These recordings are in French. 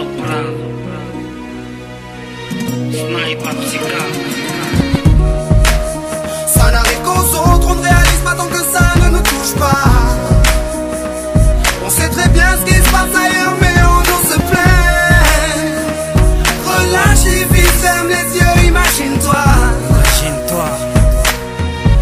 soprano. Sniper psychiatre. Ça n'arrive qu'aux autres, on ne réalise pas tant que ça ne nous touche pas. On sait très bien ce qui se passe ailleurs, mais on nous se plaint. Relativise, ferme les yeux, imagine-toi. Imagine-toi.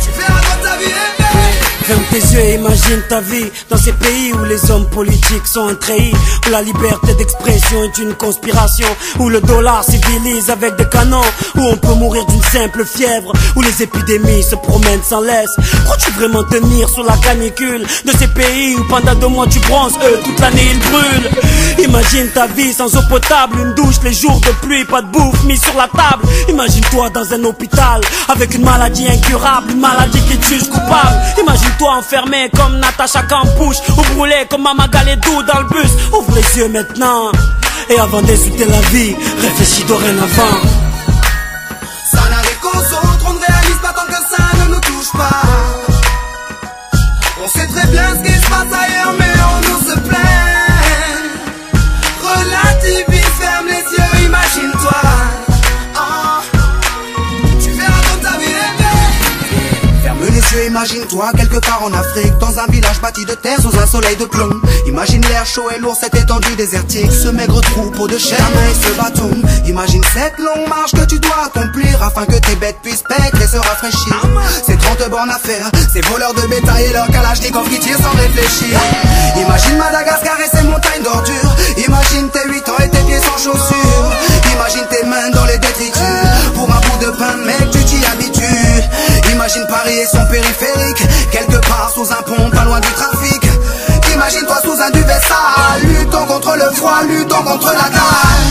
Tu verras quand ta vie est belle. Ferme tes yeux et imagine ta vie dans ces pays où les hommes politiques sont un treillis, où la liberté d'expression est une conspiration, où le dollar civilise avec des canons, où on peut mourir d'une simple fièvre, où les épidémies se promènent sans laisse. Crois-tu vraiment tenir sur la canicule de ces pays où pendant 2 mois tu bronzes, eux toute l'année ils brûlent? Imagine ta vie sans eau potable, une douche les jours de pluie, pas de bouffe mise sur la table. Imagine-toi dans un hôpital avec une maladie incurable, une maladie qui te juge coupable. Imagine-toi enfermé comme Natacha Campouche, ou brûlé comme Mama Galedou dans le bus. Ouvre les yeux maintenant, et avant d'insulter la vie, réfléchis dorénavant. Ça n'arrive qu'aux autres, on ne réalise pas tant que ça ne nous touche pas. On sait très bien ce qui se passe ailleurs, mais on nous se plaint. Relativise, ferme les yeux, imagine-toi. Tu verras comme ta vie est belle. Ferme les yeux, imagine-toi quelque part en Afrique, dans un village bâti de terre sous un soleil de plomb. Imagine l'air chaud et lourd, cette étendue désertique, ce maigre troupeau de chair et ce bâton. Imagine cette longue marche que tu dois accomplir afin que tes bêtes puissent paître et se rafraîchir. Ces 30 bornes à faire, ces voleurs de bétail et leurs kalachnikov qui tirent sans réfléchir. Imagine Madagascar et ses montagnes d'ordures. Imagine tes 8 ans et tes pieds sans chaussures. Imagine tes mains dans les détritus. Pour un bout de pain, mec, tu t'y habitues. Imagine Paris et son périphérique, quelque part sous un pont, pas loin du trafic. Imagine-toi sous un duvet sale, luttons contre le froid, luttons contre la dalle.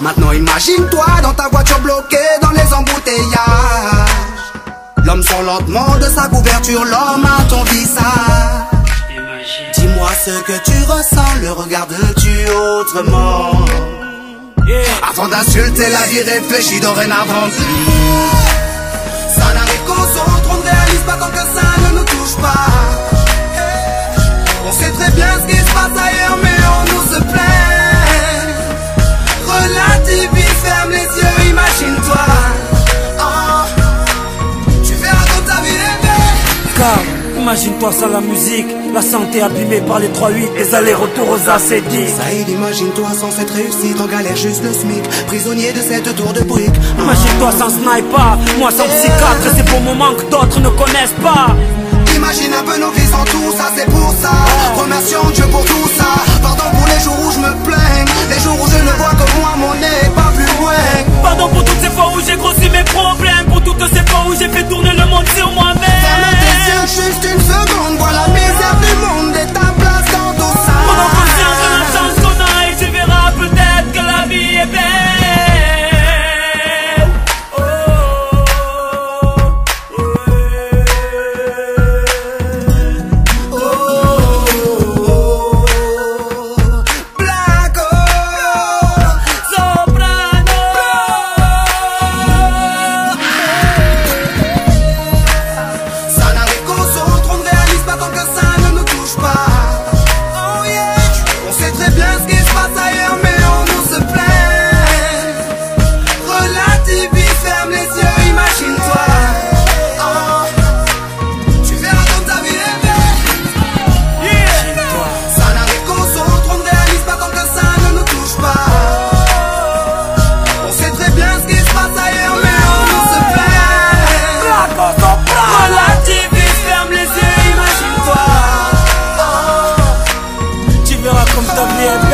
Maintenant imagine-toi dans ta voiture bloquée dans les embouteillages. L'homme sort lentement de sa couverture, l'homme à ton visage. Dis-moi ce que tu ressens, le regardes-tu autrement? Avant d'insulter la vie, réfléchis dorénavant. Ça n'arrive qu'aux autres, on ne réalise pas tant que ça ne nous touche pas. On sait très bien ce qui se passe ailleurs, mais on nous se plaint. Relativise, ferme les yeux, imagine-toi. Tu verras comme ta vie est belle. Car imagine-toi sans la musique, la santé abîmée par les 3-8, les allers-retours aux AC10. Saïd, imagine-toi sans cette réussite, en galère juste le SMIC, prisonnier de cette tour de briques. Imagine-toi sans sniper, moi sans psychiatre, ces beaux moments que d'autres ne connaissent pas. Imagine un peu nos vies sans tout ça, c'est pour ça. Remercions Dieu pour tout ça. Pardon pour les jours où je me plains, les jours où je ne vois que moi, mon nez pas plus loin. Pardon pour toutes ces fois où j'ai grossi mes problèmes, pour toutes ces fois où j'ai fait tourner le monde sur moi-même. Ferme tes yeux juste une seconde, vois la misère du monde et ta place dans tout ça. Prends conscience de la chance qu'on a et tu verras peut-être que la vie est belle. Comme ta vie est